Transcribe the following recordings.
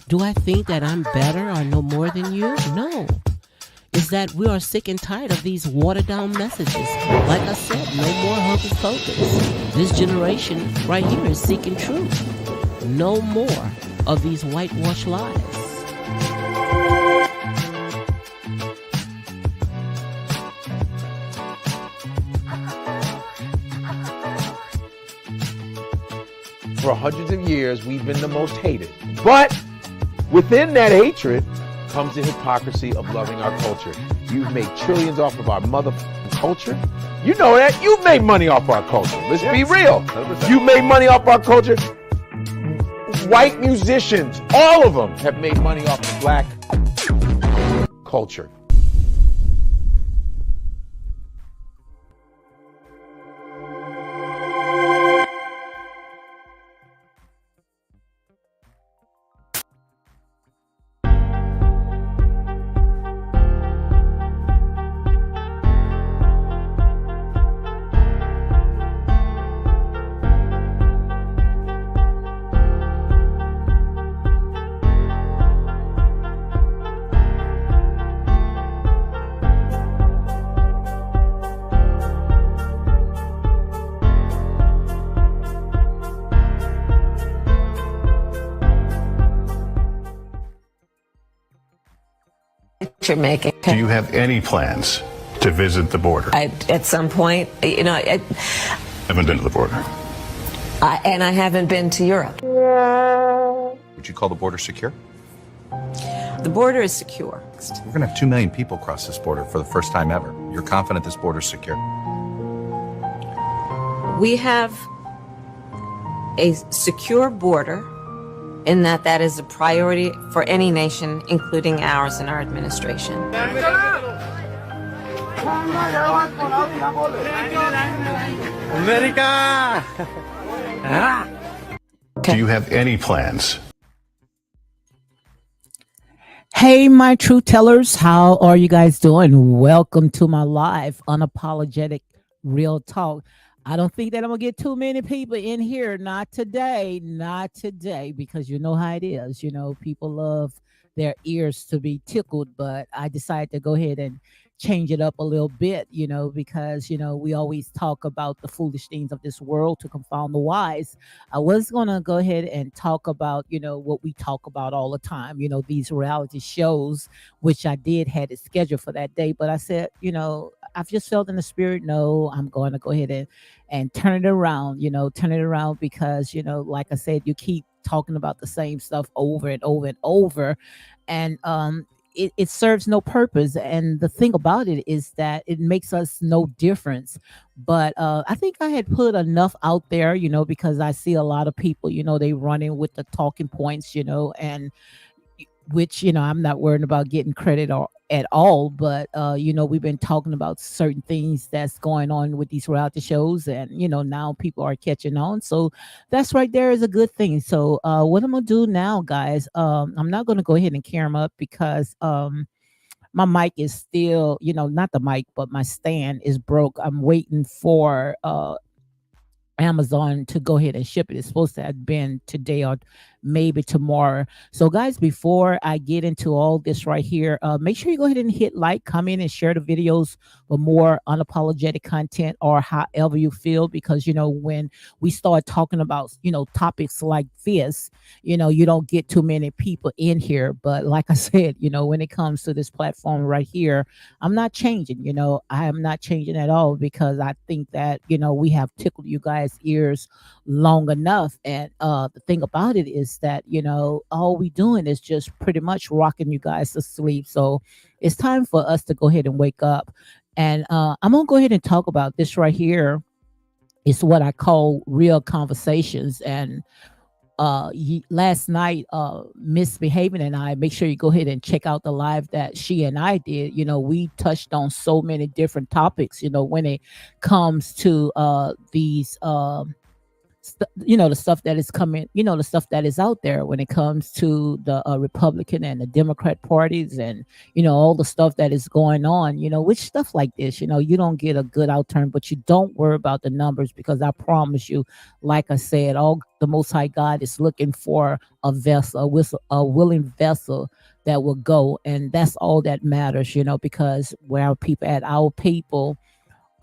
Do I think that I'm better or know more than you? No. It's that we are sick and tired of these watered down messages. Like I said, no more hocus pocus. This generation right here is seeking truth. No more of these whitewashed lies. For hundreds of years, we've been the most hated. But within that hatred comes the hypocrisy of loving our culture. You've made trillions off of our motherfucking culture. You know that. You've made money off our culture. Let's be real. 100%. You made money off our culture. White musicians, all of them have made money off the black culture. You're making. Do you have any plans to visit the border? At some point, you know, I haven't been to the border. And I haven't been to Europe. Would you call the border secure? The border is secure. We're going to have 2 million people cross this border for the first time ever. You're confident this border is secure? We have a secure border in that is a priority for any nation, including ours and our administration. America! Do you have any plans? Hey, my true tellers, how are you guys doing? Welcome to my live, unapologetic, real talk. I don't think that I'm gonna get too many people in here. Not today, because you know how it is. You know, people love their ears to be tickled, but I decided to go ahead and change it up a little bit, because, we always talk about the foolish things of this world to confound the wise. I was going to go ahead and talk about, what we talk about all the time, these reality shows, which I did had it scheduled for that day. But I said, I've just felt in the spirit, no, I'm going to go ahead and turn it around, turn it around because, like I said, you keep talking about the same stuff over and over and over. And it serves no purpose. And the thing about it is that it makes us no difference. But I think I had put enough out there, because I see a lot of people, they running with the talking points, and which I'm not worried about getting credit or at all. But we've been talking about certain things that's going on with these reality shows, and now people are catching on. So that's right there is a good thing. So what I'm gonna do now, guys, I'm not gonna go ahead and carry them up because my mic is still, not the mic, but my stand is broke. I'm waiting for Amazon to go ahead and ship it. It's supposed to have been today or maybe tomorrow. So, guys, before I get into all this right here, make sure you go ahead and hit like, comment, and share the videos for more unapologetic content or however you feel. Because, when we start talking about, topics like this, you don't get too many people in here. But like I said, when it comes to this platform right here, I'm not changing, I am not changing at all because I think that, we have tickled you guys' ears long enough. And the thing about it is that, all we doing is just pretty much rocking you guys to sleep. So it's time for us to go ahead and wake up. And I'm going to go ahead and talk about this right here. It's what I call real conversations. And last night, Misbehaving and I, make sure you go ahead and check out the live that she and I did. We touched on so many different topics, when it comes to these the stuff that is coming, the stuff that is out there when it comes to the Republican and the Democrat parties, and all the stuff that is going on, which stuff like this, you don't get a good outturn, but you don't worry about the numbers, because I promise you, like I said, all the Most High God is looking for a vessel, a willing vessel that will go, and that's all that matters, because where our people at, our people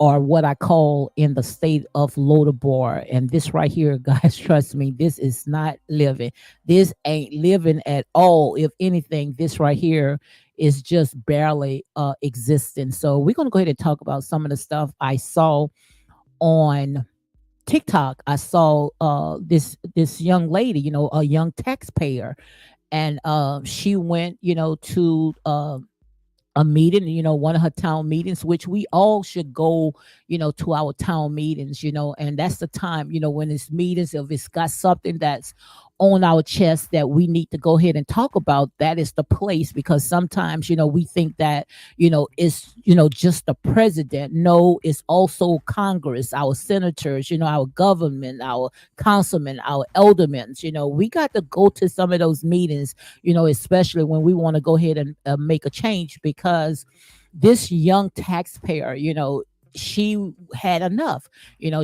or what I call in the state of Lodabar. And this right here, guys, trust me, this is not living. This ain't living at all. If anything, this right here is just barely existing. So we're going to go ahead and talk about some of the stuff I saw on TikTok. I saw this young lady, a young taxpayer, and she went, to a meeting, one of her town meetings, which we all should go, to our town meetings, and that's the time, when it's meetings, if it's got something that's on our chest that we need to go ahead and talk about, that is the place. Because sometimes, we think that, it's, just the president. No, it's also Congress, our senators, our government, our councilmen, our aldermen. We got to go to some of those meetings, especially when we want to go ahead and make a change. Because this young taxpayer, she had enough.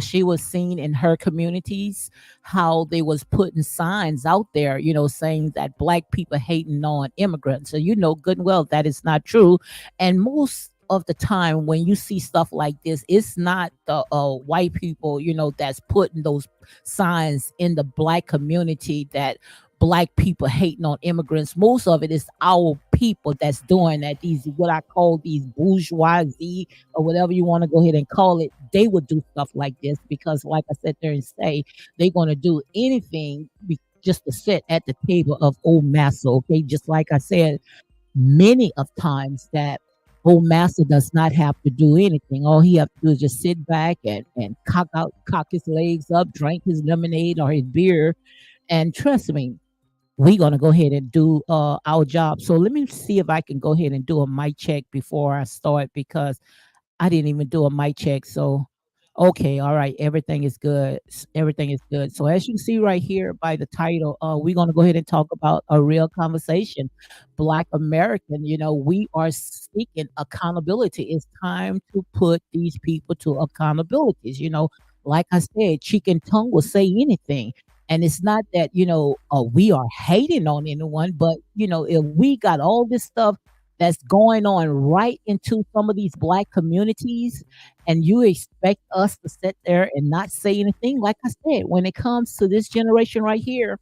She was seen in her communities how they was putting signs out there, saying that black people hating on immigrants. So good and well that is not true. And most of the time when you see stuff like this, it's not the white people, that's putting those signs in the black community that black people hating on immigrants. Most of it is our people that's doing that. These, what I call these bourgeoisie, or whatever you want to go ahead and call it, they would do stuff like this because, like I said there and say, they're going to do anything just to sit at the table of old massa. Okay, just like I said many of times, that old master does not have to do anything. All he have to do is just sit back and cock his legs up, drink his lemonade or his beer, and trust me, we're going to go ahead and do our job. So let me see if I can go ahead and do a mic check before I start, because I didn't even do a mic check. So Okay, all right. Everything is good. Everything is good. So as you see right here by the title, we're gonna go ahead and talk about a real conversation. Black American, we are seeking accountability. It's time to put these people to accountabilities. Like I said, cheek and tongue will say anything. And it's not that, we are hating on anyone, but if we got all this stuff that's going on right into some of these black communities, and you expect us to sit there and not say anything. Like I said, when it comes to this generation right here,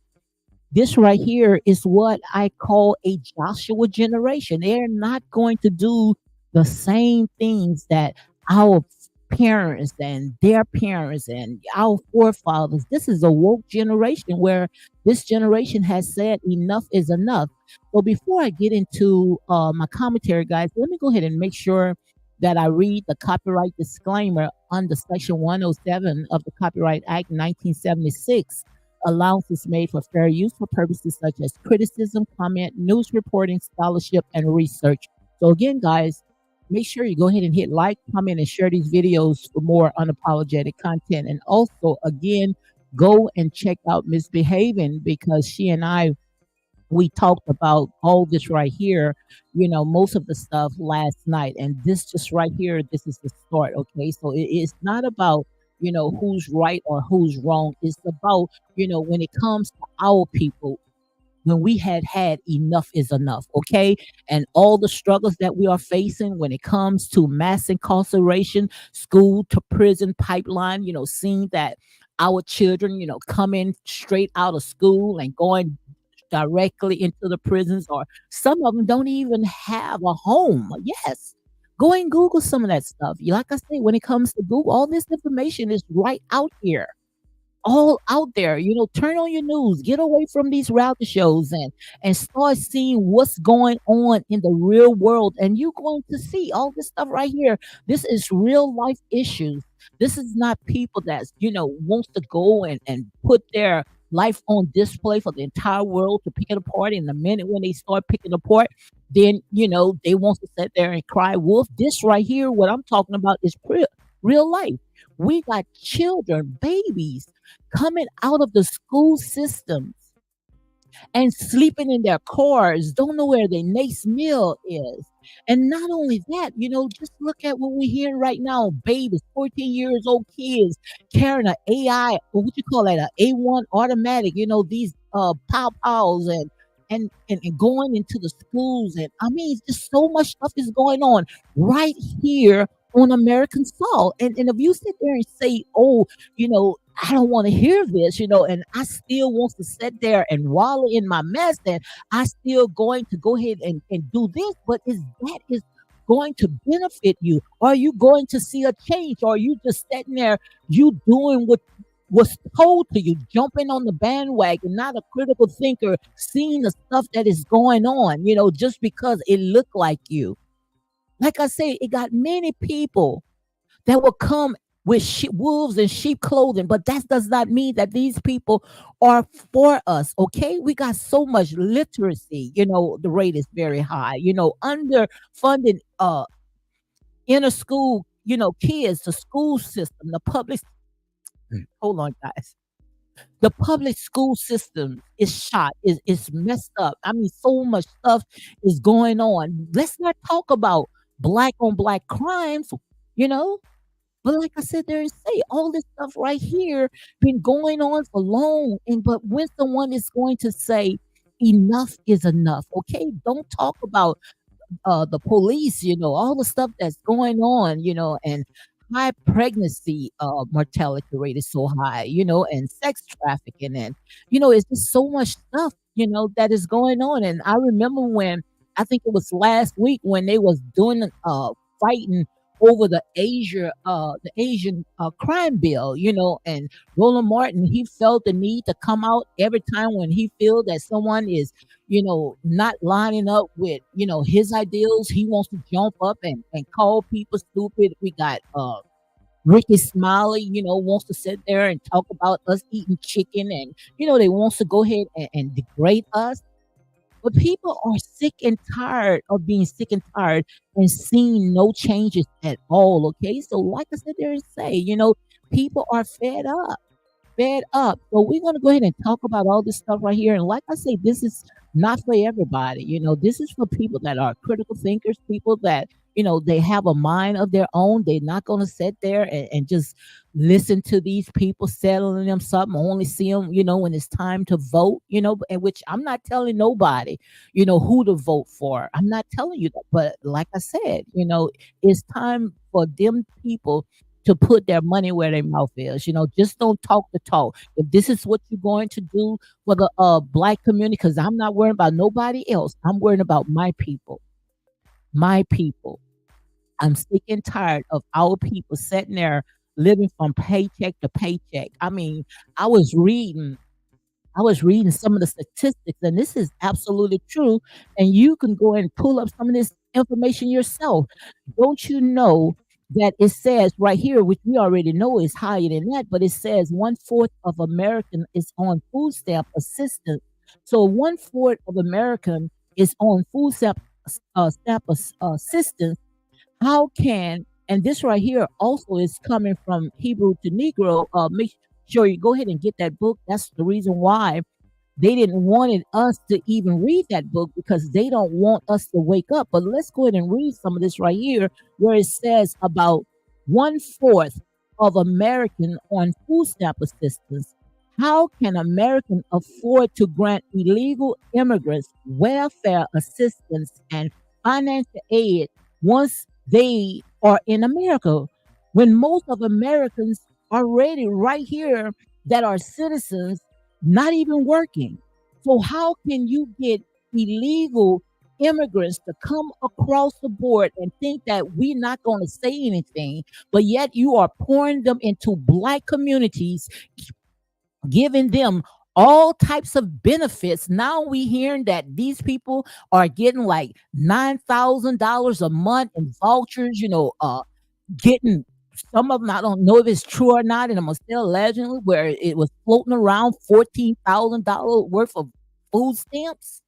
this right here is what I call a Joshua generation. They're not going to do the same things that our parents and their parents and our forefathers. This is a woke generation where this generation has said enough is enough. So before I get into my commentary, guys, let me go ahead and make sure that I read the copyright disclaimer under Section 107 of the Copyright Act 1976. Allowance is made for fair use for purposes such as criticism, comment, news reporting, scholarship, and research. So again, guys, make sure you go ahead and hit like, comment, and share these videos for more unapologetic content. And also, again, go and check out Misbehaving, because she and I, we talked about all this right here, most of the stuff last night. And this just right here, this is the start. Okay. So it's not about, who's right or who's wrong. It's about, when it comes to our people, when we had enough is enough, okay? And all the struggles that we are facing when it comes to mass incarceration, school to prison pipeline, seeing that our children, coming straight out of school and going directly into the prisons, or some of them don't even have a home. Yes. Go and Google some of that stuff. Like I say, when it comes to Google, all this information is right out here, all out there. Turn on your news, get away from these reality shows, and start seeing what's going on in the real world. And you're going to see all this stuff right here. This is real life issues. This is not people that's, wants to go and put their life on display for the entire world to pick it apart. And the minute when they start picking apart, then, they want to sit there and cry wolf. This right here, what I'm talking about is real life. We got children, babies coming out of the school systems and sleeping in their cars, don't know where their next meal is. And not only that, just look at what we're hearing right now. Babies, 14 years old kids carrying an AI, or what you call that, an A1 automatic, these pow pows, and going into the schools. And I mean, just so much stuff is going on right here on American soil. And if you sit there and say, oh, I don't want to hear this, and I still want to sit there and wallow in my mess, and I still going to go ahead and do this, but is going to benefit you? Are you going to see a change? Or are you just sitting there, you doing what was told to you, jumping on the bandwagon, not a critical thinker, seeing the stuff that is going on, just because it looked like you? Like I say, it got many people that will come with wolves in sheep clothing, but that does not mean that these people are for us. Okay, we got so much literacy. The rate is very high. Underfunded inner school. Kids, the school system, the public. Hold on, guys. The public school system is shot, is messed up. I mean, so much stuff is going on. Let's not talk about black on black crimes, you know. But like I said there and say, all this stuff right here been going on for long. And but when someone is going to say enough is enough, okay? Don't talk about the police, all the stuff that's going on, and high pregnancy mortality rate is so high, and sex trafficking, and it's just so much stuff, that is going on. And I remember when I think it was last week when they was doing fighting over the Asian crime bill, and Roland Martin, he felt the need to come out every time when he feel that someone is, not lining up with, his ideals. He wants to jump up and call people stupid. We got Ricky Smiley, wants to sit there and talk about us eating chicken, and they wants to go ahead and degrade us. But people are sick and tired of being sick and tired and seeing no changes at all. Okay. So, like I said, there is say, people are fed up, fed up. So we're going to go ahead and talk about all this stuff right here. And like I say, this is not for everybody. This is for people that are critical thinkers, people that, they have a mind of their own. They're not going to sit there and just listen to these people settling them something, only see them, when it's time to vote, and which I'm not telling nobody, who to vote for. I'm not telling you that. But like I said, it's time for them people to put their money where their mouth is. Just don't talk the talk. If this is what you're going to do for the black community, because I'm not worrying about nobody else. I'm worrying about my people. My people. I'm sick and tired of our people sitting there living from paycheck to paycheck. I mean, I was reading I was reading some of the statistics, and this is absolutely true. And you can go and pull up some of this information yourself. Don't you know that it says right here, which we already know is higher than that, but it says 1/4 of American is on food stamp assistance. So 1/4 of American is on food assistance. How can, and this right here also is coming from Hebrew to Negro. Make sure you go ahead and get that book. That's the reason why they didn't wanted us to even read that book, because they don't want us to wake up. But let's go ahead and read some of this right here, where it says about 1/4 of American on food stamp assistance. How can American afford to grant illegal immigrants welfare assistance and financial aid once they are in America, when most of Americans are already right here that are citizens, not even working? So how can you get illegal immigrants to come across the board and think that we're not going to say anything, but yet you are pouring them into black communities, giving them all types of benefits? Now we hearing that these people are getting like $9,000 a month in vouchers, getting some of them, I don't know if it's true or not, and I'm still allegedly, where it was floating around $14,000 worth of food stamps.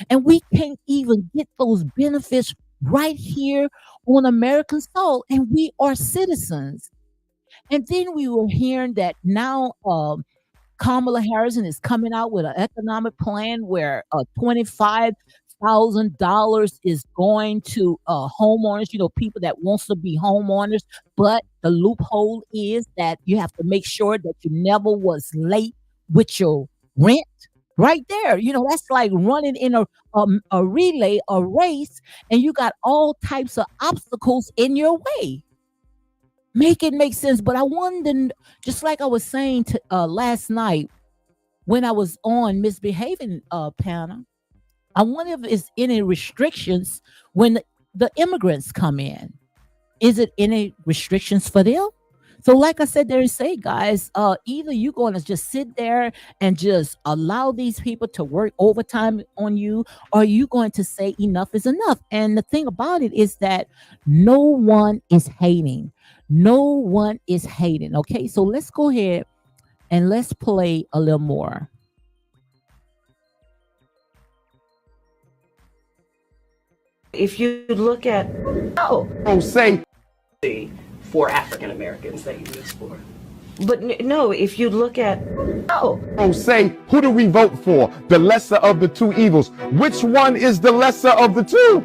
And we can't even get those benefits right here on American soil, and we are citizens. And then we were hearing that now Kamala Harris is coming out with an economic plan where $25,000 is going to homeowners, people that wants to be homeowners. But the loophole is that you have to make sure that you never was late with your rent. Right there, that's like running in a relay, a race, and you got all types of obstacles in your way. Make it make sense. But I wonder, just like I was saying last night when I was on misbehaving panel, I wonder if there's any restrictions when the immigrants come in. Is it any restrictions for them? So like I said, there say, guys, either you're going to just sit there and just allow these people to work overtime on you, or you going to say enough is enough. And the thing about it is that no one is hating. No one is hating. Okay, so let's go ahead and let's play a little more. If you look at, Don't say for African Americans that you use for. But no, if you look at, don't say, who do we vote for? The lesser of the two evils. Which one is the lesser of the two?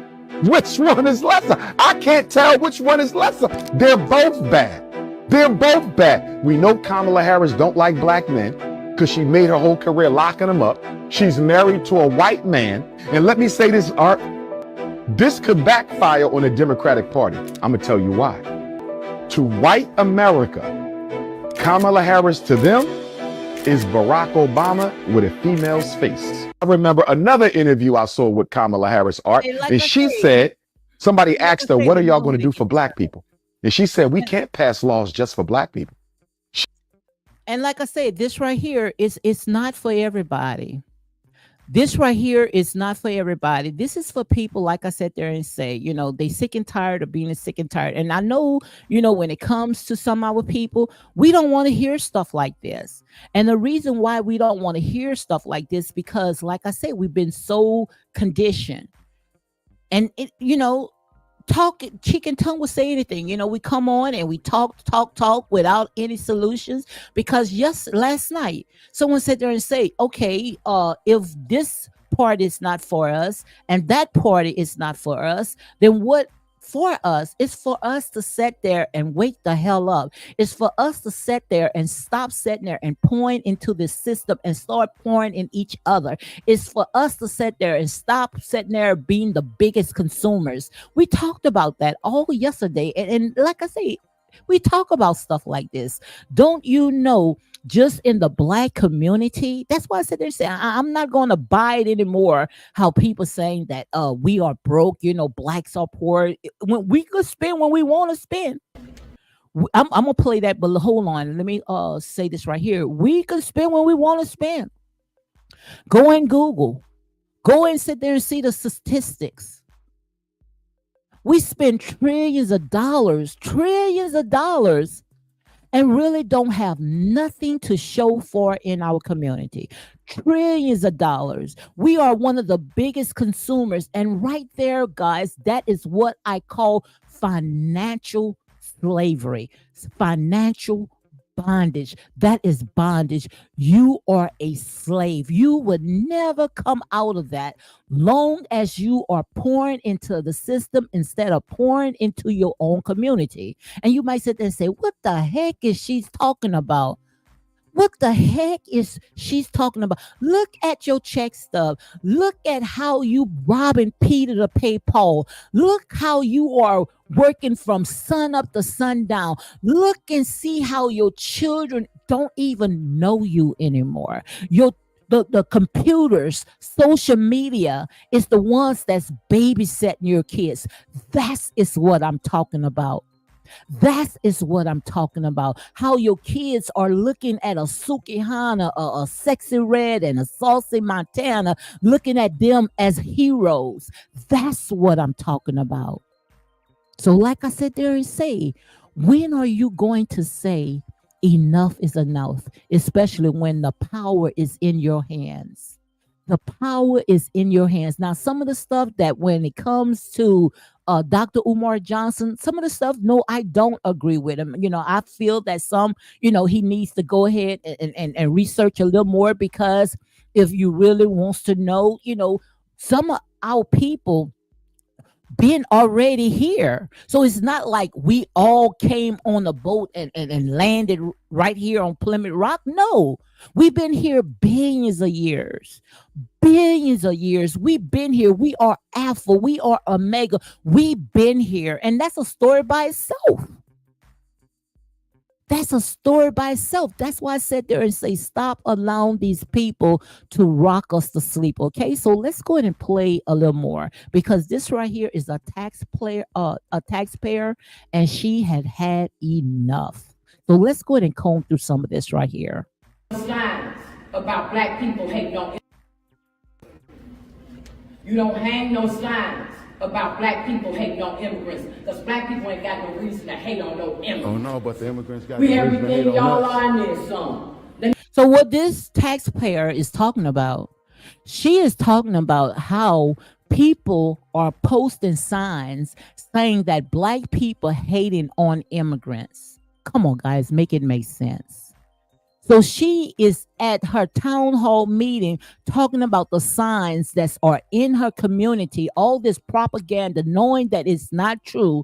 Which one is lesser? I can't tell which one is lesser. They're both bad. They're both bad. We know Kamala Harris don't like black men because she made her whole career locking them up. She's married to a white man. And let me say this, Art, this could backfire on the Democratic Party. I'm going to tell you why. To white America, Kamala Harris to them is Barack Obama with a female's face. I remember another interview I saw with Kamala Harris, Art, and she said, somebody asked her, what are y'all going to do for black people? And she said, we can't pass laws just for black people. And like I said, this right here it's not for everybody. This right here is not for everybody. This is for people, like I said there and say, they sick and tired of being sick and tired. And I know, when it comes to some of our people, we don't want to hear stuff like this. And the reason why we don't want to hear stuff like this, because like I said, we've been so conditioned. And talk cheek and tongue will say anything. We come on and we talk without any solutions, because last night someone sat there and say, okay, if this part is not for us and that party is not for us, then what for us? It's for us to sit there and wake the hell up. It's for us to sit there and stop sitting there and pouring into the system and start pouring in each other. It's for us to sit there and stop sitting there being the biggest consumers. We talked about that all yesterday. And like I say, we talk about stuff like this. Don't you know, just in the Black community, that's why I said they're saying I'm not going to buy it anymore. How people saying that we are broke, Blacks are poor. When we could spend when we want to spend. I'm gonna play that, but hold on. Let me say this right here. We can spend when we want to spend. Go and Google. Go and sit there and see the statistics. We spend trillions of dollars, and really don't have nothing to show for in our community. Trillions of dollars. We are one of the biggest consumers. And right there, guys, that is what I call financial slavery, financial bondage. That is bondage. You are a slave. You would never come out of that long as you are pouring into the system instead of pouring into your own community. And you might sit there and say, what the heck is she talking about? What the heck is she's talking about? Look at your check stub. Look at how you robbing Peter to pay Paul. Look how you are working from sun up to sundown. Look and see how your children don't even know you anymore. The computers, social media is the ones that's babysitting your kids. That is what I'm talking about. That is what I'm talking about. How your kids are looking at a Sukihana, a Sexy Red, and a Saucy Montana, looking at them as heroes. That's what I'm talking about. So like I said there and say, when are you going to say enough is enough, especially when the power is in your hands? The power is in your hands. Now, some of the stuff that when it comes to Dr. Umar Johnson, some of the stuff, no, I don't agree with him. I feel that he needs to go ahead and research a little more, because if you really wants to know, some of our people been already here. So it's not like we all came on a boat and landed right here on Plymouth Rock. No, we've been here billions of years. Billions of years. We've been here. We are Alpha. We are Omega. We've been here. And that's a story by itself. That's a story by itself. That's why I sat there and say, stop allowing these people to rock us to sleep. Okay, so let's go ahead and play a little more, because this right here is a taxpayer, and she had enough. So let's go ahead and comb through some of this right here. Signs about Black people hating on. You don't hang no signs about Black people hating on immigrants, because Black people ain't got no reason to hate on no immigrants. Oh no, but the immigrants got we no reason to hate everything on y'all us. are in there, son. So what this taxpayer is talking about, she is talking about how people are posting signs saying that Black people hating on immigrants. Come on, guys, make it make sense. So she is at her town hall meeting talking about the signs that are in her community, all this propaganda, knowing that it's not true,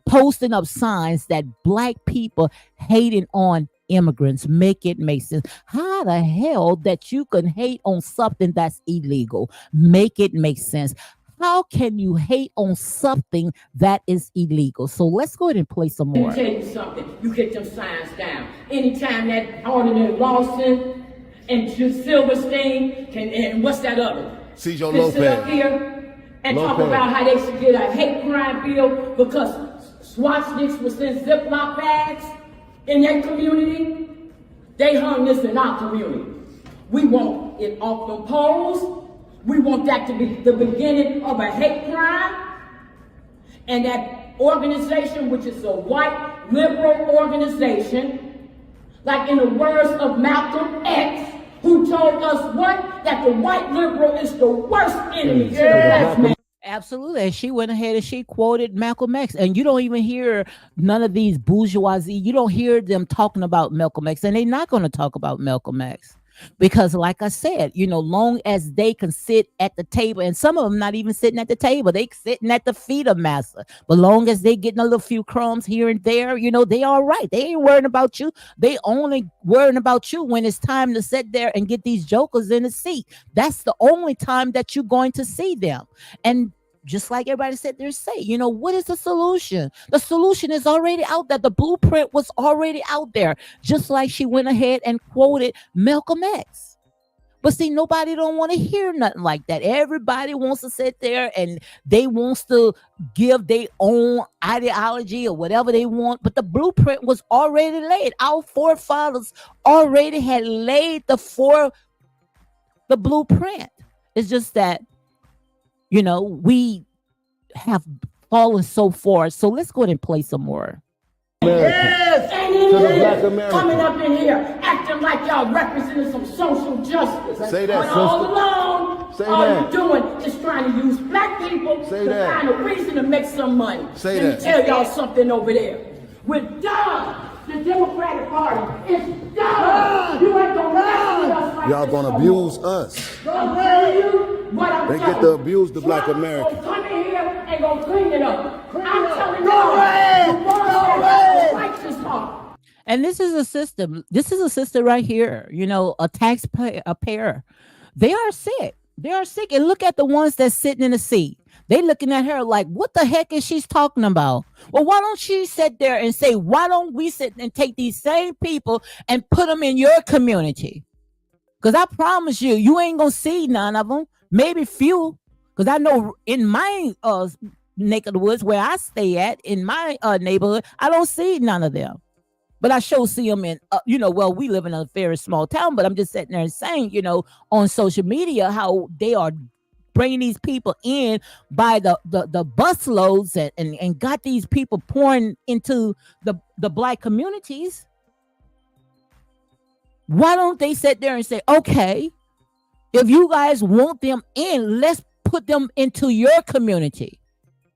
posting up signs that Black people hating on immigrants. Make it make sense. How the hell that you can hate on something that's illegal? Make it make sense. How can you hate on something that is illegal? So let's go ahead and play some more. Let me tell you something. You get them signs down. Anytime that ordinary Lawson and Silverstein and what's that other? Cesar Can sit up Lopez. here and talk Lopez. about how they should get a hate crime bill because swastikas was in Ziploc bags in that community. They hung this in our community. We want it off them poles. We want that to be the beginning of a hate crime. And that organization, which is a white liberal organization, like in the words of Malcolm X, who told us what? That the white liberal is the worst enemy to the black man. Absolutely. And she went ahead and she quoted Malcolm X. And you don't even hear none of these bourgeoisie. You don't hear them talking about Malcolm X. And they're not going to talk about Malcolm X. Because like I said, long as they can sit at the table, and some of them not even sitting at the table, they sitting at the feet of master. But long as they getting a little few crumbs here and there, they all right. They ain't worrying about you. They only worrying about you when it's time to sit there and get these jokers in the seat. That's the only time that you're going to see them. And just like everybody said there, what is the solution? The solution is already out there. The blueprint was already out there. Just like she went ahead and quoted Malcolm X. But see, nobody don't want to hear nothing like that. Everybody wants to sit there and they wants to give their own ideology or whatever they want. But the blueprint was already laid. Our forefathers already had laid the blueprint. It's just that we have fallen so far. So let's go ahead and play some more. Yes, and it is coming up in here acting like y'all representing some social justice. Say that, but all along, you're doing is trying to use black people to find a reason to make some money. Let me tell y'all something over there. We're done. The Democratic Party is done. You ain't gonna mess with us like y'all gonna abuse us. I'm telling you what I'm They get to abuse the black American. Come in here and go clean it up. I'm telling you, the world has righteous heart. And this is a system. This is a system right here. A taxpayer. They are sick. They are sick. And look at the ones that's sitting in the seat. They looking at her like, what the heck is she talking about? Well, why don't she sit there and say, why don't we sit and take these same people and put them in your community? Because I promise you, you ain't going to see none of them. Maybe few. Because I know in my neck of the woods where I stay at, in my neighborhood, I don't see none of them. But I sure see them in, we live in a very small town, but I'm just sitting there and saying, on social media, how they are bringing these people in by the bus loads and got these people pouring into the black communities. Why don't they sit there and say, okay, if you guys want them in, let's put them into your community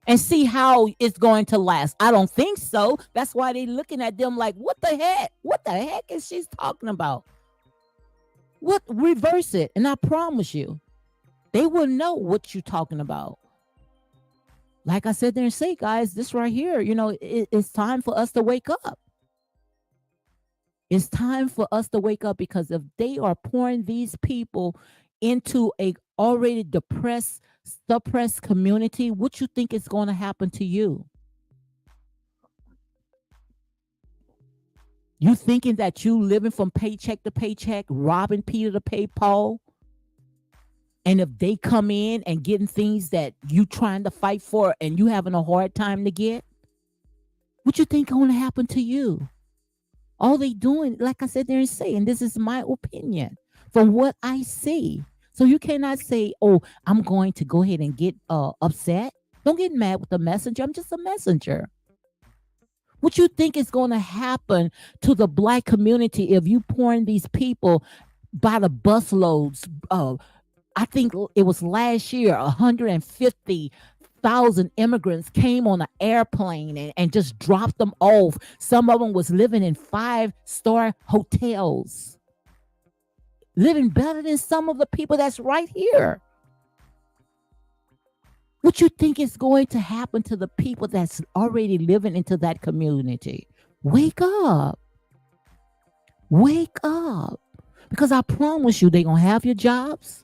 and see how it's going to last. I don't think so. That's why they're looking at them like, what the heck? What the heck is she talking about? What? Reverse it. And I promise you, they will know what you're talking about. Like I said there and say, guys, this right here, it's time for us to wake up. It's time for us to wake up, because if they are pouring these people into a already depressed, suppressed community, what you think is going to happen to you? You thinking that you living from paycheck to paycheck, robbing Peter to pay Paul? And if they come in and getting things that you trying to fight for and you having a hard time to get, what you think going to happen to you? All they doing, like I said there and say, and this is my opinion from what I see. So you cannot say, oh, I'm going to go ahead and get upset. Don't get mad with the messenger. I'm just a messenger. What you think is going to happen to the black community if you pouring these people by the busloads? I think it was last year, 150,000 immigrants came on an airplane and just dropped them off. Some of them was living in 5-star hotels, living better than some of the people that's right here. What you think is going to happen to the people that's already living into that community? Wake up. Wake up. Because I promise you, they're going to have your jobs.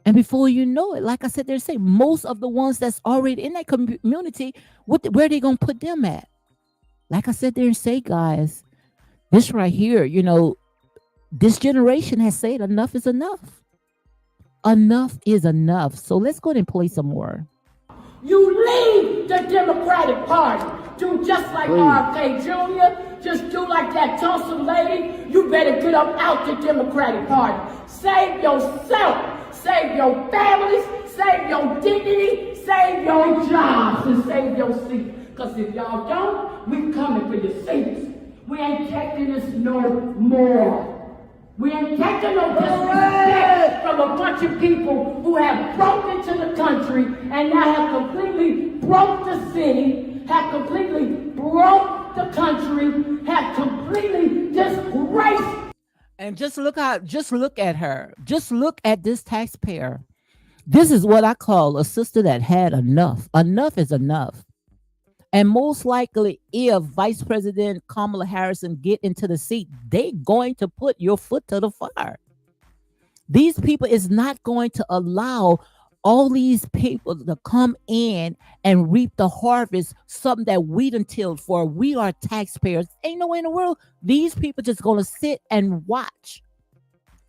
And before you know it, like I said, they're saying most of the ones that's already in that community, where are they going to put them at? Like I said there and say, guys, this right here, this generation has said enough is enough. Enough is enough. So let's go ahead and play some more. You leave the Democratic Party. Do just like RFK Jr., just do like that Tulsa lady, you better get up out the Democratic Party. Save yourself, save your families, save your dignity, save your jobs, and save your seats. Because if y'all don't, we coming for your seats. We ain't taking this no more. We ain't taking no disrespect from a bunch of people who have broke into the country and now have completely broke the city, have completely broke the country, have completely disgraced. And just look at her. Just look at this taxpayer. This is what I call a sister that had enough. Enough is enough. And most likely, if Vice President Kamala Harris get into the seat, they going to put your foot to the fire. These people is not going to allow all these people to come in and reap the harvest, something that we done tilled for. We are taxpayers. Ain't no way in the world these people just going to sit and watch.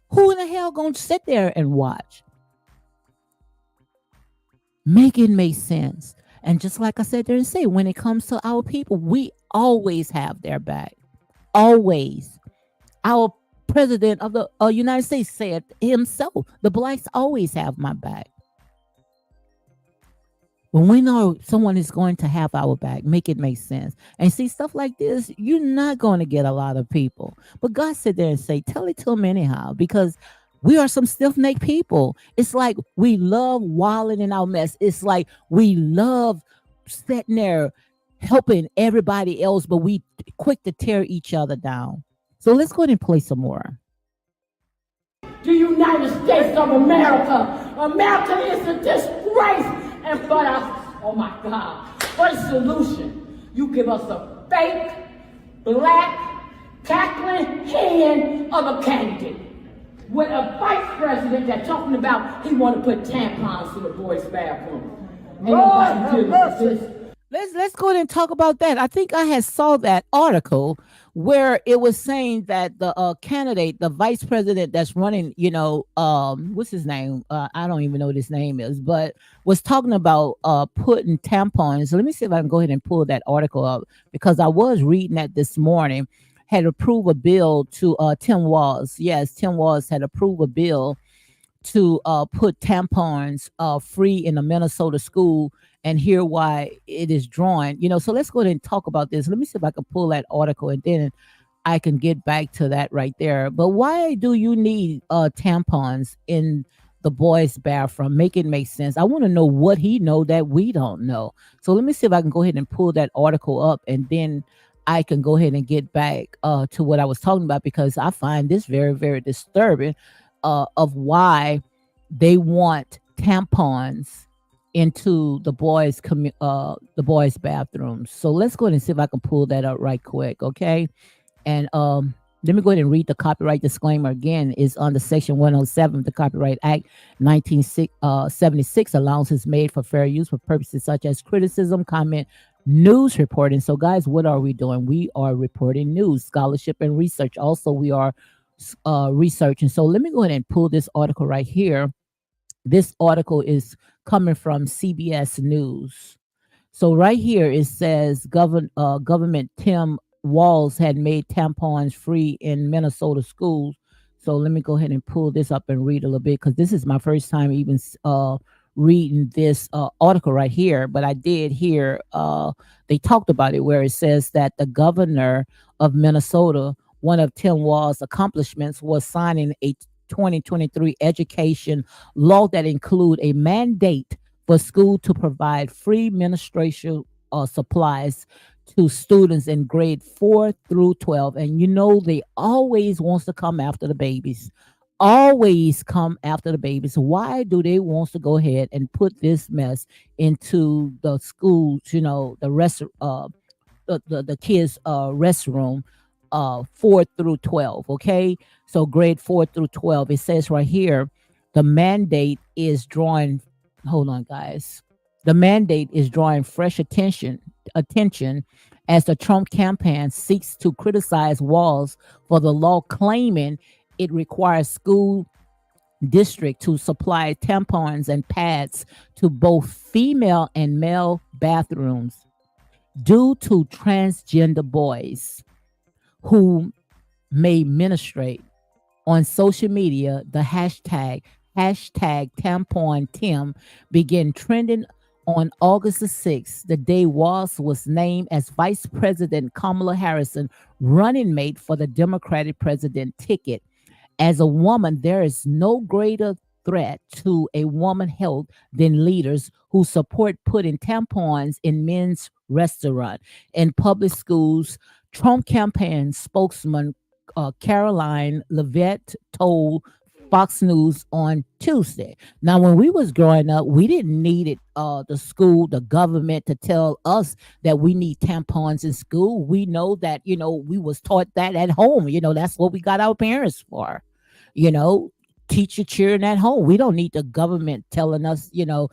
Who in the hell going to sit there and watch? Make it make sense. And just like I said there and say, when it comes to our people, we always have their back. Always. Our president of the United States said himself, the blacks always have my back. When we know someone is going to have our back, make it make sense. And see, stuff like this, you're not going to get a lot of people. But God said there and say, tell it to them anyhow, because we are some stiff-necked people. It's like we love wilding in our mess. It's like we love sitting there helping everybody else, but we quick to tear each other down. So let's go ahead and play some more. The United States of America. America is a disgrace. And for the solution, you give us a fake, black, cackling hand of a candidate. With a vice president that's talking about he want to put tampons in the boys' bathroom. Let's go ahead and talk about that. I think I had saw that article where it was saying that the candidate, the vice president that's running, what's his name? I don't even know what his name is, but was talking about putting tampons. So let me see if I can go ahead and pull that article up, because I was reading that this morning. Had approved a bill to Tim Walz. Yes, Tim Walz had approved a bill to put tampons free in a Minnesota school, and hear why it is drawn. So let's go ahead and talk about this. Let me see if I can pull that article, and then I can get back to that right there. But why do you need tampons in the boys' bathroom? Make it make sense. I want to know what he know that we don't know. So let me see if I can go ahead and pull that article up, and then I can go ahead and get back to what I was talking about, because I find this very, very disturbing of why they want tampons into the boys' bathrooms. So let's go ahead and see if I can pull that up right quick, okay? And let me go ahead and read the copyright disclaimer again. Is under Section 107 of the Copyright Act 1976. Allowances made for fair use for purposes such as criticism, comment, news reporting. So guys, what are we doing? We are reporting news, scholarship, and research. Also, we are researching. So let me go ahead and pull this article right here. This article is coming from CBS News. So right here it says government Tim Walz had made tampons free in Minnesota schools. So let me go ahead and pull this up and read a little bit, because this is my first time even reading this article right here. But I did hear they talked about it, where it says that the governor of Minnesota, one of Tim Walz's accomplishments was signing a 2023 education law that include a mandate for school to provide free menstruation supplies to students in grade 4 through 12. And they always wants to come after the babies. Always come after the babies. Why do they want to go ahead and put this mess into the schools, the rest the kids restroom 4 through 12, okay? So grade 4 through 12, it says right here, the mandate is drawing, hold on guys. The mandate is drawing fresh attention as the Trump campaign seeks to criticize Walz for the law, claiming it requires school district to supply tampons and pads to both female and male bathrooms due to transgender boys. who may menstruate. On social media, the hashtag tampon Tim began trending on August the 6th, the day Walz was named as Vice President Kamala Harris running mate for the Democratic president ticket. As a woman, there is no greater threat to a woman's health than leaders who support putting tampons in men's restaurant and public schools. Trump campaign spokesman Caroline Levitt told Fox News on Tuesday. Now, when we was growing up, we didn't need it, the school, the government to tell us that we need tampons in school. We know that, we was taught that at home. That's what we got our parents for. You know, teach your children at home. We don't need the government telling us, that,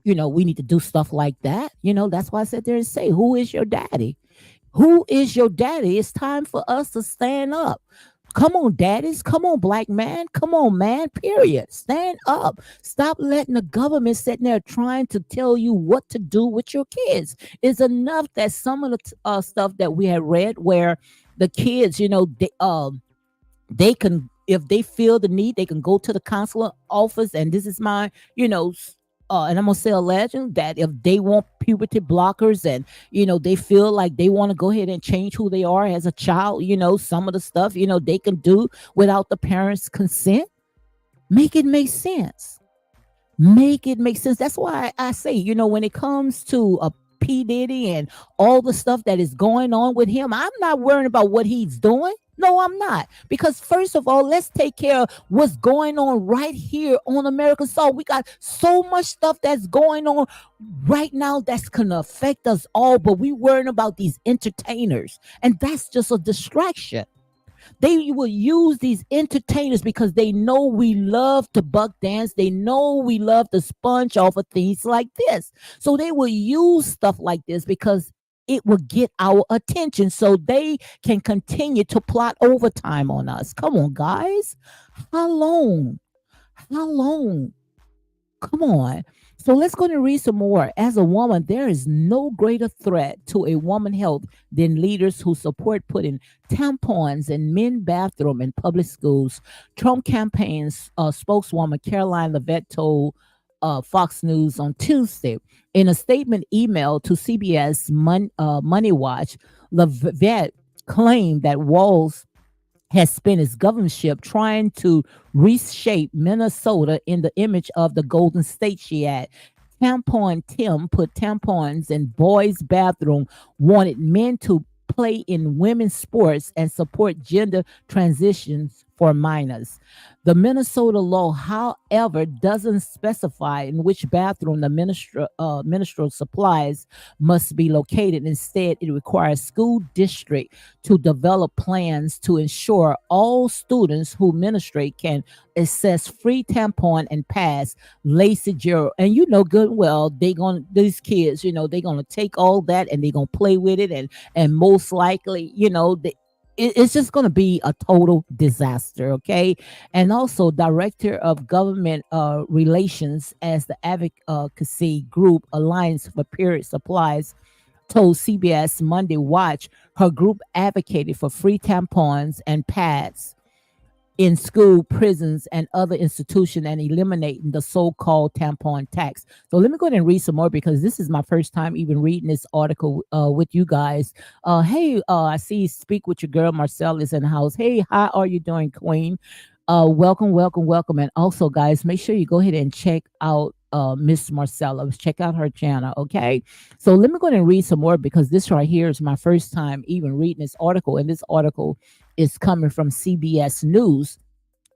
we need to do stuff like that. That's why I sat there and say, who is your daddy? Who is your daddy? It's time for us to stand up. Come on, daddies. Come on, black man. Come on, man. Period. Stand up. Stop letting the government sitting there trying to tell you what to do with your kids. It's enough that some of the stuff that we had read where the kids, they can, if they feel the need, they can go to the consular office. And this is my, and I'm gonna say a legend that if they want puberty blockers and they feel like they want to go ahead and change who they are as a child, some of the stuff they can do without the parents' consent. Make it make sense. Make it make sense. That's why I say, when it comes to a P. Diddy and all the stuff that is going on with him, I'm not worrying about what he's doing. No, I'm not. Because first of all, let's take care of what's going on right here on American soil. We got so much stuff that's going on right now that's going to affect us all, but we worrying about these entertainers. And that's just a distraction. They will use these entertainers because they know we love to buck dance. They know we love to sponge off of things like this. So they will use stuff like this because it will get our attention so they can continue to plot overtime on us. Come on, guys. How long? How long? Come on. So let's go and read some more. As a woman, there is no greater threat to a woman's health than leaders who support putting tampons in men's bathroom in public schools. Trump campaign's spokeswoman Caroline Levitt told Fox News on Tuesday. In a statement emailed to CBS Money Watch, Levitt claimed that Walz has spent his governorship trying to reshape Minnesota in the image of the Golden State she had. Tampon Tim put tampons in boys' bathroom, wanted men to play in women's sports and support gender transitions for minors. The Minnesota law, however, doesn't specify in which bathroom the menstrual supplies must be located. Instead, it requires school district to develop plans to ensure all students who menstruate can access free tampon and pads, lacy gel. And you know good and well, these kids, they're gonna take all that and they're gonna play with it, and most likely, it's just going to be a total disaster. Okay. And also director of government relations as the advocacy group Alliance for Period Supplies told CBS Monday Watch her group advocated for free tampons and pads in school, prisons, and other institutions and eliminating the so-called tampon tax. So let me go ahead and read some more because this is my first time even reading this article with you guys. Hey, I see Speak With Your Girl Marcel is in the house. Hey, how are you doing, Queen? Welcome, welcome, welcome. And also, guys, make sure you go ahead and check out Miss Marcella. Check out her channel, okay? So let me go ahead and read some more because this right here is my first time even reading this article. And this article is coming from CBS News,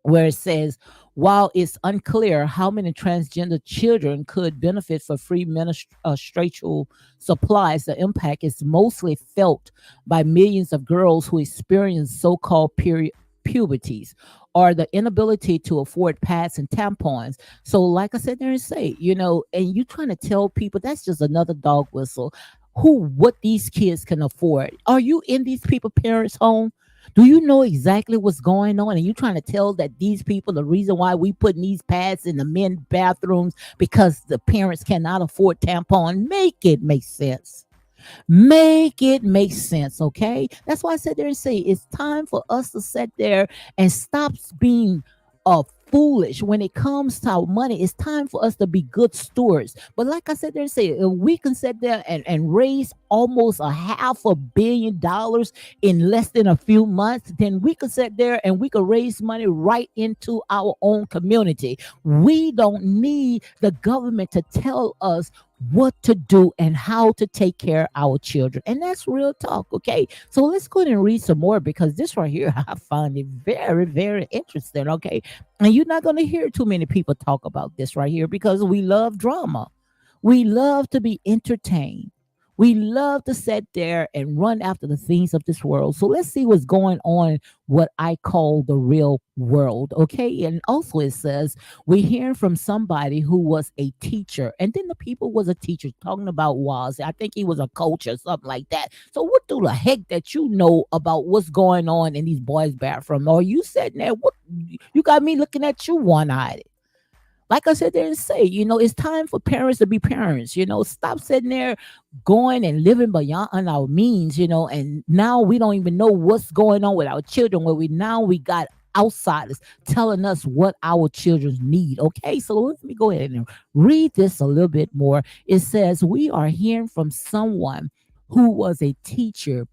where it says, while it's unclear how many transgender children could benefit for free menstrual supplies, the impact is mostly felt by millions of girls who experience so-called puberties or the inability to afford pads and tampons. So like I said there and say, and you trying to tell people that's just another dog whistle. What these kids can afford. Are you in these people parents' home? Do you know exactly what's going on? And you trying to tell that these people, the reason why we putting these pads in the men's bathrooms because the parents cannot afford tampon? Make it make sense. Make it make sense, okay? That's why I said there and say it's time for us to sit there and stop being foolish when it comes to our money. It's time for us to be good stewards. But like I said there and say, if we can sit there and raise almost $500 million in less than a few months, then we could sit there and we could raise money right into our own community. We don't need the government to tell us what to do and how to take care of our children. And that's real talk, okay? So let's go ahead and read some more because this right here, I find it very, very interesting, okay? And you're not going to hear too many people talk about this right here because we love drama. We love to be entertained. We love to sit there and run after the things of this world. So let's see what's going on, what I call the real world. Okay. And also it says we're hearing from somebody who was a teacher. And then the people was a teacher talking about was. I think he was a coach or something like that. So what do the heck that you know about what's going on in these boys' bathroom? Or you sitting there, what you got me looking at you one-eyed? Like I said there and say, it's time for parents to be parents, stop sitting there going and living beyond our means, and now we don't even know what's going on with our children where we got outsiders telling us what our children need. Okay, so let me go ahead and read this a little bit more. It says, we are hearing from someone who was a teacher,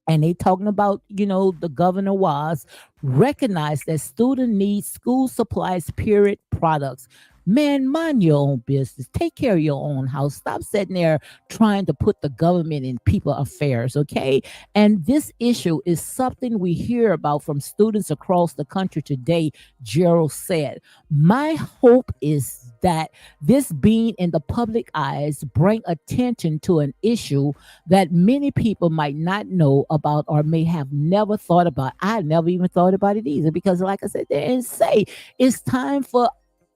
and they talking about, the governor was recognized that student needs school supplies, period, products. Man, mind your own business. Take care of your own house. Stop sitting there trying to put the government in people affairs, okay? And this issue is something we hear about from students across the country today, Gerald said. My hope is that this being in the public eyes bring attention to an issue that many people might not know about or may have never thought about. I never even thought about it either because like I said there and say, it's time for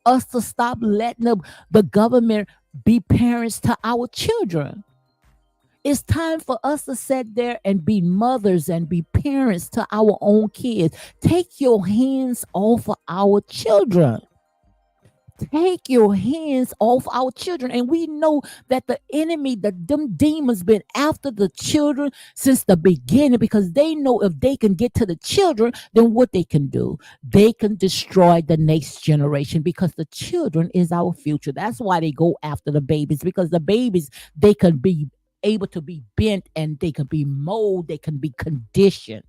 us to stop letting the government be parents to our children. It's time for us to sit there and be mothers and be parents to our own kids. Take your hands off of our children. Take your hands off our children. And we know that the enemy, them demons been after the children since the beginning because they know if they can get to the children, then what they can do, they can destroy the next generation because the children is our future. That's why they go after the babies, because the babies, they can be able to be bent and they can be molded, they can be conditioned.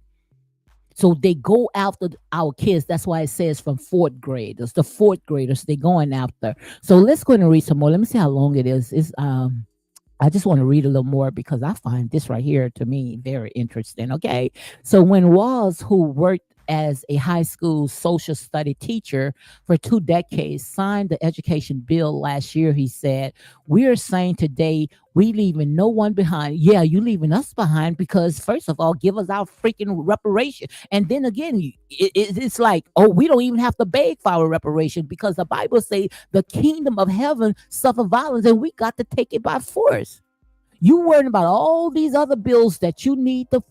So they go after our kids. That's why it says from fourth graders, the fourth graders, they going after. So let's go ahead and read some more. Let me see how long it is. I just want to read a little more because I find this right here to me very interesting. Okay. So when Walls, who worked as a high school social study teacher for 2 decades, signed the education bill last year, he said, we are saying today we leaving no one behind. Yeah, you leaving us behind because first of all, give us our freaking reparation. And then again, it's like, oh, we don't even have to beg for our reparation because the Bible say the kingdom of heaven suffer violence and we got to take it by force. You worrying about all these other bills that you need to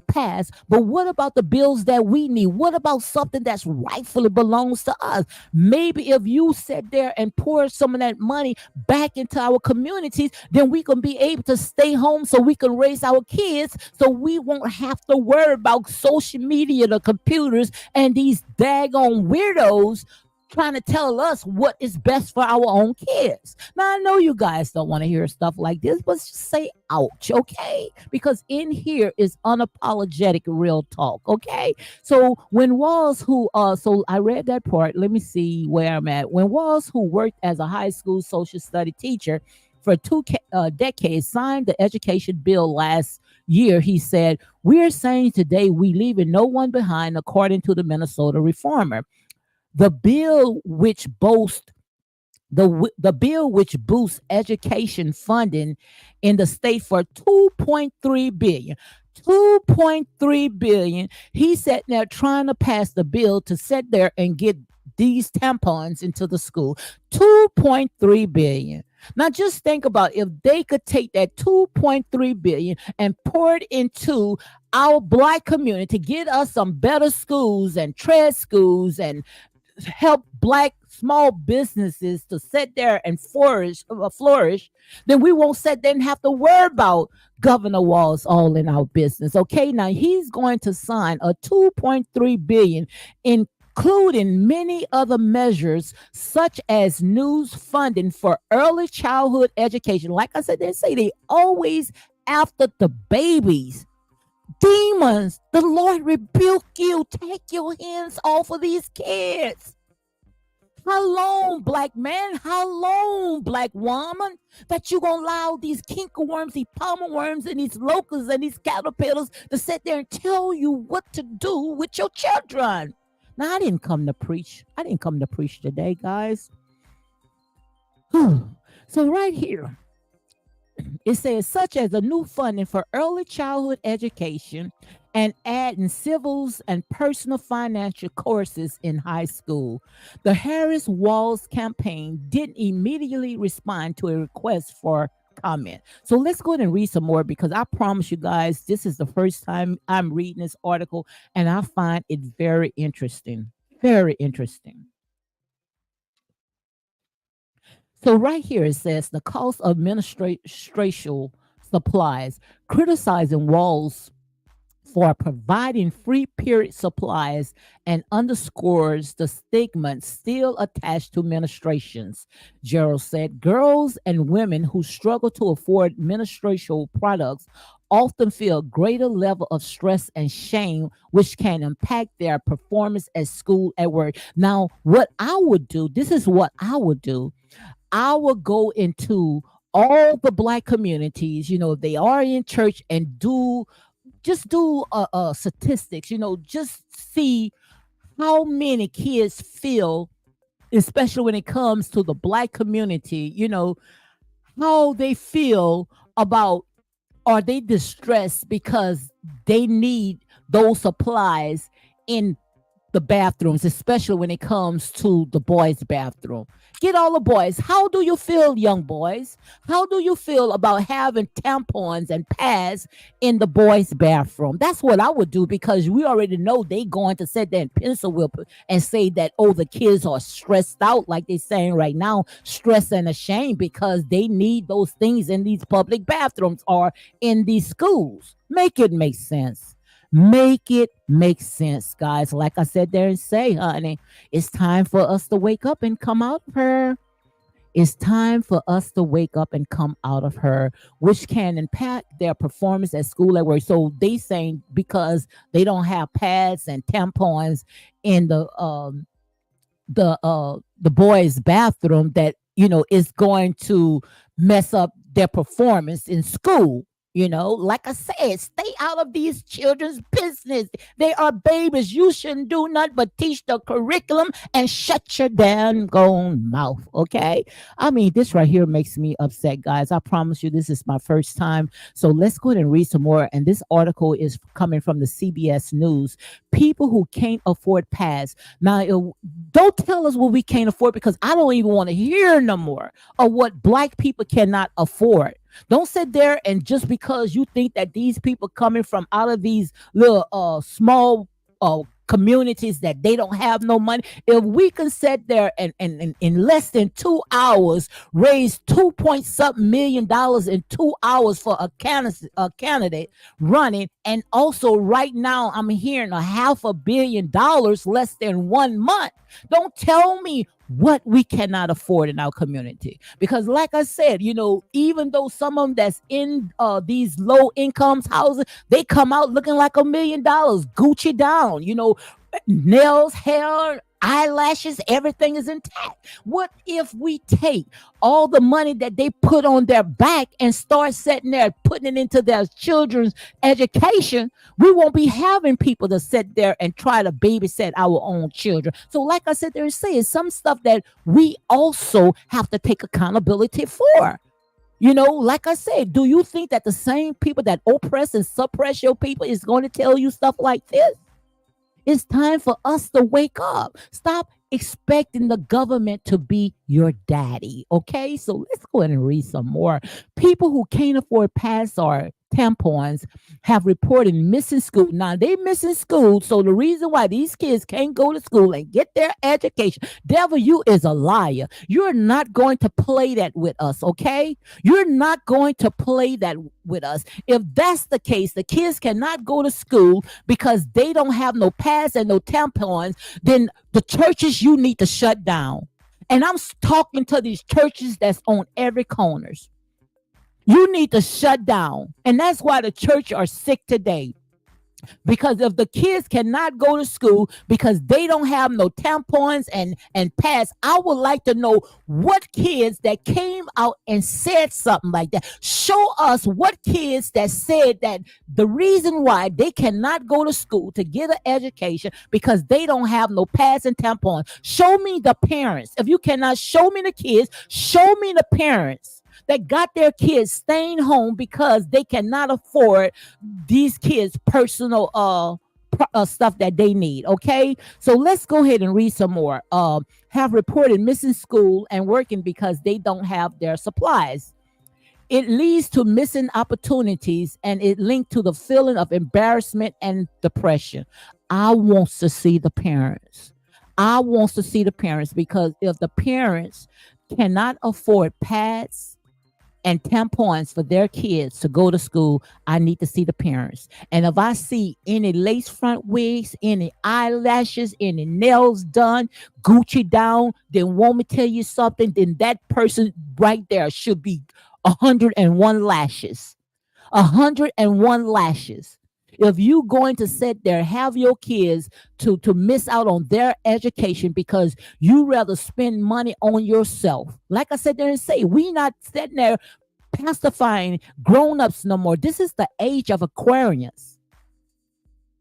pass, but what about the bills that we need? What about something that's rightfully belongs to us? Maybe if you sit there and pour some of that money back into our communities, then we can be able to stay home so we can raise our kids so we won't have to worry about social media, the computers, and these daggone weirdos trying to tell us what is best for our own kids. Now, I know you guys don't want to hear stuff like this, but just say ouch, okay? Because in here is unapologetic real talk, okay? So when Walls, so I read that part. Let me see where I'm at. When Walls, who worked as a high school social study teacher for 2 decades, signed the education bill last year, he said, we're saying today we leaving no one behind, according to the Minnesota reformer. The bill which boosts education funding in the state for 2.3 billion. 2.3 billion. He sat there trying to pass the bill to sit there and get these tampons into the school. 2.3 billion. Now just think about if they could take that 2.3 billion and pour it into our Black community, get us some better schools and trade schools and help black small businesses to sit there and flourish, then we won't sit there and have to worry about Governor Walls all in our business. Okay, now he's going to sign a 2.3 billion, including many other measures such as news funding for early childhood education. Like I said, they say they always after the babies. Demons, the Lord rebuke you. Take your hands off of these kids. How long, black man? How long, black woman, that you gonna allow these kinkerworms, these palmer worms, and these locusts and these caterpillars to sit there and tell you what to do with your children? Now, I didn't come to preach. I didn't come to preach today, guys. So right here, it says, such as a new funding for early childhood education and adding civils and personal financial courses in high school. The Harris Walls campaign didn't immediately respond to a request for comment. So let's go ahead and read some more, because I promise you guys, this is the first time I'm reading this article and I find it very interesting. Very interesting. So right here it says the cost of administrative supplies, criticizing Walls for providing free period supplies, and underscores the stigma still attached to ministrations. Gerald said girls and women who struggle to afford ministerial products often feel a greater level of stress and shame, which can impact their performance at school, at work. Now, what I would do, this is what I would do. I would go into all the black communities, they are in church, and do statistics, just see how many kids feel, especially when it comes to the black community, how they feel about, are they distressed because they need those supplies in the bathrooms, especially when it comes to the boys' bathroom. Get all the boys. How do you feel, young boys? How do you feel about having tampons and pads in the boys' bathroom? That's what I would do, because we already know they going to sit there and pencil whip and say that, oh, the kids are stressed out, like they're saying right now, stressed and ashamed because they need those things in these public bathrooms or in these schools. Make it make sense. Make it make sense, guys. Like I said there and say, honey, it's time for us to wake up and come out of her. It's time for us to wake up and come out of her, which can impact their performance at school, at work. So they saying because they don't have pads and tampons in the boys' bathroom, that is going to mess up their performance in school. Like I said, stay out of these children's business. They are babies. You shouldn't do nothing but teach the curriculum and shut your damn mouth. Okay. I mean, this right here makes me upset, guys. I promise you, this is my first time. So let's go ahead and read some more. And this article is coming from the CBS News. People who can't afford pads. Now, don't tell us what we can't afford, because I don't even want to hear no more of what black people cannot afford. Don't sit there and just because you think that these people coming from out of these little small communities that they don't have no money. If we can sit there and in less than 2 hours raise $2.something million in 2 hours for a candidate running, and also right now I'm hearing $500 million less than 1 month. Don't tell me what we cannot afford in our community, because like I said, even though some of them that's in these low incomes houses, they come out looking like $1 million, Gucci down, nails, hair, eyelashes, everything is intact. What if we take all the money that they put on their back and start sitting there putting it into their children's education? We won't be having people to sit there and try to babysit our own children. So like I said, there's some stuff that we also have to take accountability for. Like I said, do you think that the same people that oppress and suppress your people is going to tell you stuff like this? It's time for us to wake up. Stop expecting the government to be your daddy. Okay, so let's go ahead and read some more. People who can't afford pads are tampons have reported missing school. Now they missing school, so the reason why these kids can't go to school and get their education, devil, you is a liar. You're not going to play that with us, okay? You're not going to play that with us. If that's the case, the kids cannot go to school because they don't have no pads and no tampons, then the churches you need to shut down. And I'm talking to these churches that's on every corners. You need to shut down. And that's why the church are sick today. Because if the kids cannot go to school because they don't have no tampons and pads, I would like to know what kids that came out and said something like that. Show us what kids that said that the reason why they cannot go to school to get an education because they don't have no pads and tampons. Show me the parents. If you cannot show me the kids, show me the parents that got their kids staying home because they cannot afford these kids' personal stuff that they need. Okay, so let's go ahead and read some more. Have reported missing school and working because they don't have their supplies. It leads to missing opportunities and it linked to the feeling of embarrassment and depression. I want to see the parents. I want to see the parents because if the parents cannot afford pads and tampons for their kids to go to school, I need to see the parents. And if I see any lace front wigs, any eyelashes, any nails done, Gucci down, then want me to tell you something, then that person right there should be 101 lashes. 101 lashes. If you going to sit there, have your kids to miss out on their education because you rather spend money on yourself. Like I said there and say, we not sitting there pacifying grown-ups no more. This is the age of Aquarius.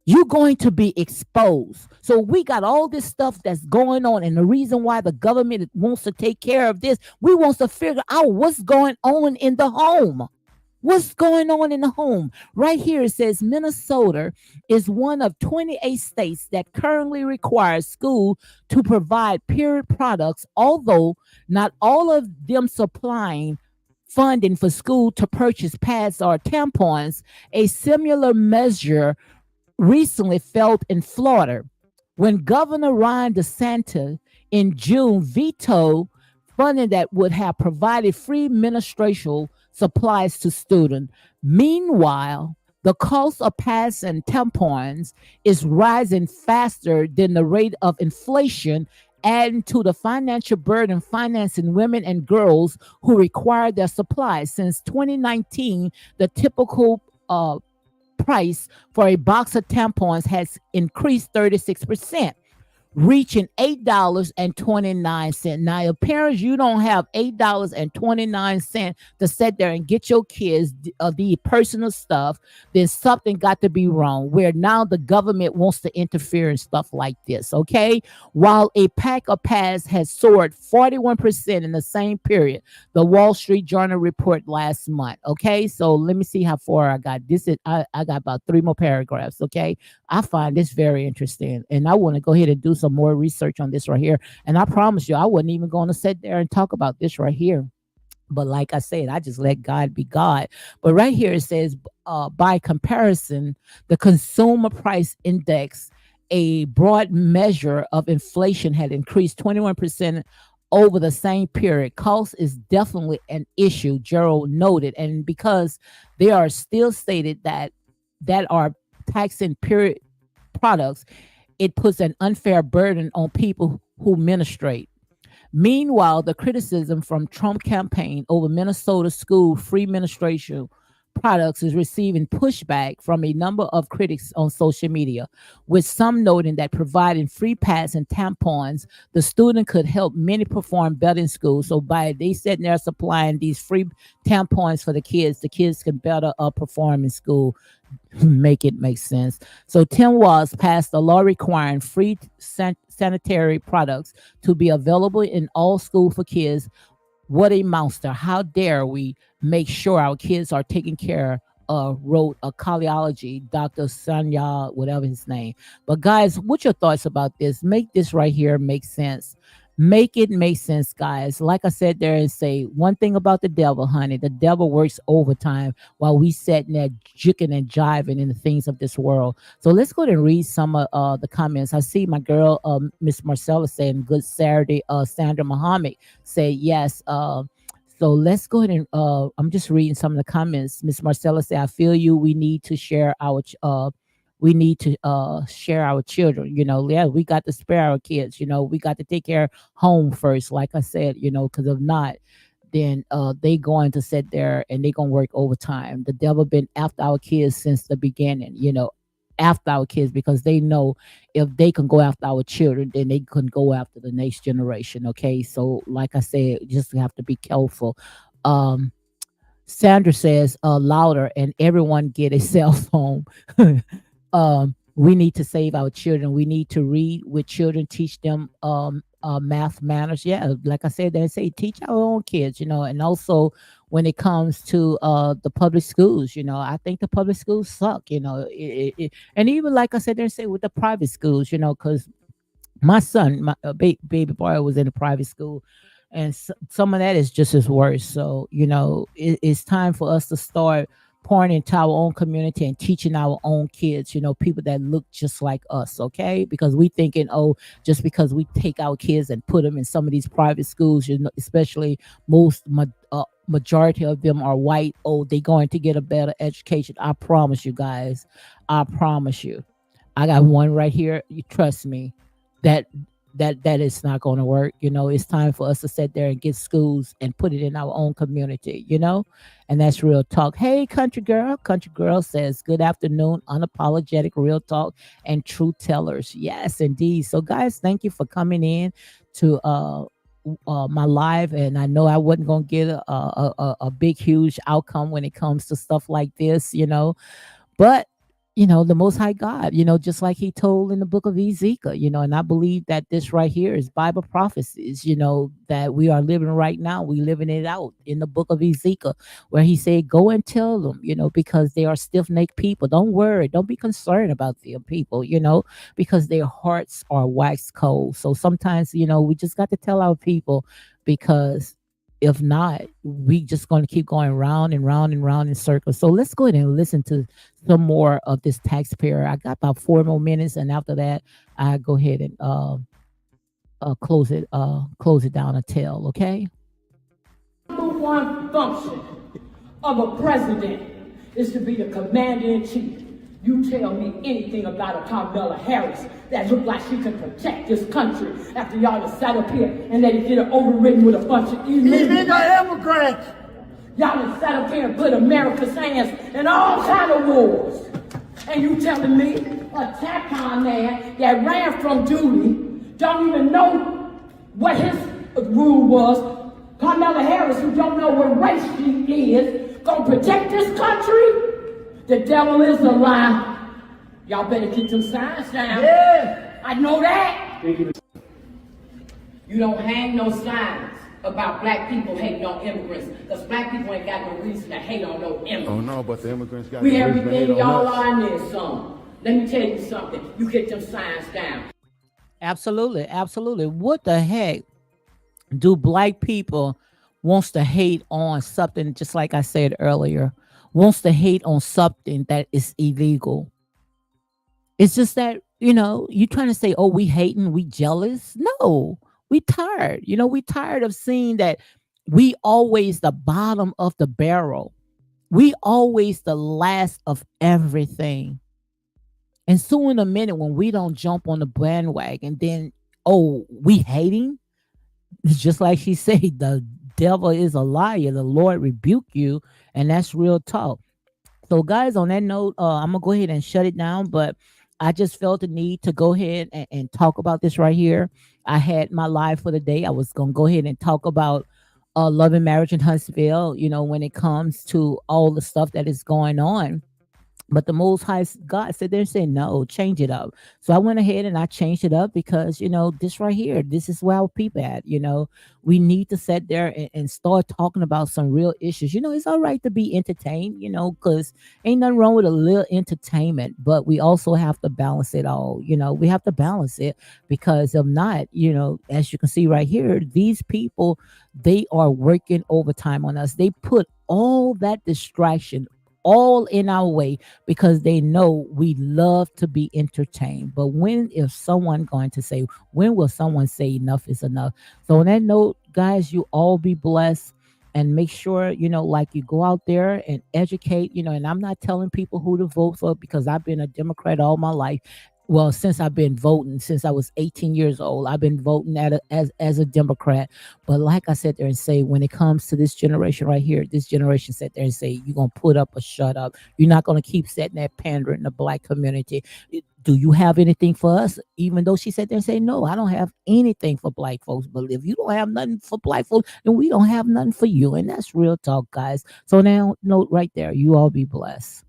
You're going to be exposed. So we got all this stuff that's going on. And the reason why the government wants to take care of this, we want to figure out what's going on in the home. What's going on in the home? Right here it says Minnesota is one of 28 states that currently requires school to provide period products, although not all of them supplying funding for school to purchase pads or tampons. A similar measure recently felt in Florida when Governor Ron DeSantis in June vetoed funding that would have provided free menstrual supplies to students. Meanwhile, the cost of pads and tampons is rising faster than the rate of inflation, adding to the financial burden financing women and girls who require their supplies. Since 2019, the typical price for a box of tampons has increased 36%. Reaching $8.29. Now, if parents, you don't have $8.29 to sit there and get your kids the personal stuff, then something got to be wrong. Where now the government wants to interfere in stuff like this. Okay, while a pack of pads has soared 41% in the same period, the Wall Street Journal report last month. Okay, so let me see how far I got. This is I got about 3 more paragraphs. Okay, I find this very interesting, and I want to go ahead and do some more research on this right here. And I promise you, I wasn't even going to sit there and talk about this right here. But like I said, I just let God be God. But right here it says, by comparison, the consumer price index, a broad measure of inflation, had increased 21% over the same period. Cost is definitely an issue, Gerald noted. And because they are still stated that are taxing period products, it puts an unfair burden on people who menstruate. Meanwhile, the criticism from Trump campaign over Minnesota school free menstruation products is receiving pushback from a number of critics on social media, with some noting that providing free pads and tampons, the student could help many perform better in school. So by they sitting there supplying these free tampons for the kids can better perform in school. Make it make sense. So Tim Walz passed a law requiring free sanitary products to be available in all schools for kids. What a monster. How dare we make sure our kids are taken care of, wrote a cardiology, Dr. Sanya, whatever his name. But guys, what's your thoughts about this? Make this right here make sense. Make it make sense, guys. Like I said there and say one thing about the devil, honey. The devil works overtime while we sitting there jicking and jiving in the things of this world. So let's go ahead and read some of the comments. I see my girl, Miss Marcella saying good Saturday. Sandra Muhammad say yes. So let's go ahead and I'm just reading some of the comments. Miss Marcella say, I feel you. We need to share our children. Yeah, we got to spare our kids. We got to take care home first, like I said, because if not, then they going to sit there and they gonna work overtime. The devil been after our kids since the beginning, after our kids, because they know if they can go after our children, then they can go after the next generation. Okay, so like I said, just have to be careful. um Sandra says louder, and everyone get a cell phone. We need to save our children. We need to read with children, teach them math manners. Yeah, like I said, they say teach our own kids, and also when it comes to the public schools, I think the public schools suck, and even like I said, they say with the private schools, because my son, my baby boy, was in a private school, and some of that is just as worse. So it's time for us to start pouring into our own community and teaching our own kids, people that look just like us. Okay, because we thinking, oh, just because we take our kids and put them in some of these private schools, especially majority of them are white, oh, they going to get a better education. I promise you guys, I promise you, I got one right here. You trust me, that that is not going to work. It's time for us to sit there and get schools and put it in our own community. And that's real talk. Hey, country girl says good afternoon. Unapologetic real talk and true tellers. Yes, indeed. So, guys, thank you for coming in to my live, and I know I wasn't gonna get a big huge outcome when it comes to stuff like this, but the Most High God, just like He told in the book of Ezekiel, and I believe that this right here is Bible prophecies, that we are living right now. We living it out in the book of Ezekiel, where He said, "Go and tell them, because they are stiff necked people. Don't worry, don't be concerned about them people, because their hearts are wax cold." So sometimes, we just got to tell our people, because if not, we just going to keep going round and round and round in circles. So let's go ahead and listen to some more of this taxpayer. I got about 4 more minutes, and after that, I go ahead and close it down a tell. Okay. Number one function of a president is to be the commander in chief. You tell me anything about a Kamala Harris that looked like she could protect this country after y'all have sat up here and let it get it overridden with a bunch of illegal immigrants. Y'all have sat up here and put America's hands in all kind of wars. And you telling me a TACON man that ran from duty don't even know what his rule was. Kamala Harris, who don't know what race she is, gonna protect this country? The devil is a lie. Y'all better get them signs down. Yeah. I know that. You don't hang no signs about black people hating on immigrants, because black people ain't got no reason to hate on no immigrants. Oh no, but the immigrants got we no reason to everything hate on y'all us. are in there, son. Let me tell you something. You get them signs down. Absolutely, absolutely. What the heck do black people wants to hate on something? Just like I said earlier, wants to hate on something that is illegal. It's just that, you trying to say, oh, we hating, we jealous. No, we tired. We tired of seeing that we always the bottom of the barrel. We always the last of everything. And soon in a minute, when we don't jump on the bandwagon, then, oh, we hating. It's just like she said, the devil is a liar. The Lord rebuke you. And that's real talk. So, guys, on that note, I'm going to go ahead and shut it down. But I just felt the need to go ahead and talk about this right here. I had my live for the day. I was going to go ahead and talk about love and marriage in Huntsville, when it comes to all the stuff that is going on. But the Most High God said there and said, no, change it up. So I went ahead and I changed it up because, this right here, this is where our people at. We need to sit there and start talking about some real issues. It's all right to be entertained, because ain't nothing wrong with a little entertainment, but we also have to balance it all. We have to balance it because if not, as you can see right here, these people, they are working overtime on us. They put all that distraction all in our way because they know we love to be entertained. But when will someone say enough is enough? So on that note, guys, you all be blessed and make sure, like you go out there and educate, and I'm not telling people who to vote for because I've been a Democrat all my life. Well, since I've been voting, since I was 18 years old, I've been voting as a Democrat. But like I said there and say, when it comes to this generation right here, this generation sat there and say, you're going to put up or shut up. You're not going to keep setting that pandering in the black community. Do you have anything for us? Even though she sat there and said, no, I don't have anything for black folks. But if you don't have nothing for black folks, then we don't have nothing for you. And that's real talk, guys. So now, note right there, you all be blessed.